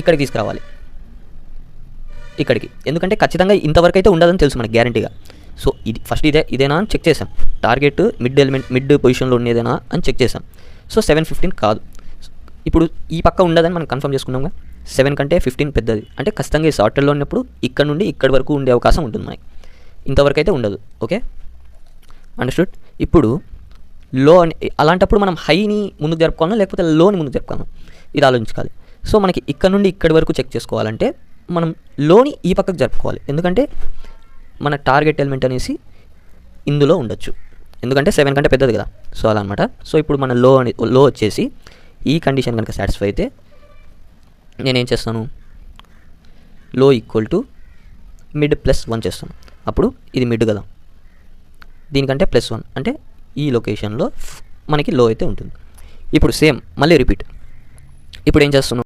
ఇక్కడికి తీసుకురావాలి, ఇక్కడికి. ఎందుకంటే ఖచ్చితంగా ఇంతవరకు అయితే ఉండదని తెలుసు మనకి గ్యారంటీగా. సో ఇది ఫస్ట్ ఇదేనా అని చెక్ చేసాం. టార్గెట్ మిడ్ పొజిషన్లో ఉండేదేనా అని చెక్ చేసాం. సో 7:15 కాదు. ఇప్పుడు ఈ పక్క ఉండదని మనం కన్ఫర్మ్ చేసుకున్నాంగా. 7 కంటే 15 పెద్దది అంటే ఖచ్చితంగా ఈ షార్టర్లో ఉన్నప్పుడు ఇక్కడ నుండి ఇక్కడి వరకు ఉండే అవకాశం ఉంటుంది మనకి. ఇంతవరకు అయితే ఉండదు. Okay, understood. ఇప్పుడు లో అలాంటప్పుడు మనం హైని ముందుకు జరుపుకోవాలా లేకపోతే లోని ముందుకు జరుపుకోవాలా, ఇది ఆలోచించుకోవాలి. సో మనకి ఇక్కడ నుండి ఇక్కడి వరకు చెక్ చేసుకోవాలంటే మనం లోని ఈ పక్కకు జరుపుకోవాలి. ఎందుకంటే మన టార్గెట్ ఎలిమెంట్ అనేసి ఇందులో ఉండొచ్చు, ఎందుకంటే 7 కంటే పెద్దది కదా. సో అలా అనమాట. సో ఇప్పుడు మన లో వచ్చేసి ఈ కండిషన్ కనుక సాటిస్ఫై అయితే నేనేం చేస్తాను, లో ఈక్వల్ టు మిడ్ +1 చేస్తాను. అప్పుడు ఇది మిడ్ కదా, దీనికంటే +1 అంటే ఈ లొకేషన్లో మనకి లో అయితే ఉంటుంది. ఇప్పుడు సేమ్ మళ్ళీ రిపీట్. ఇప్పుడు ఏం చేస్తున్నాం,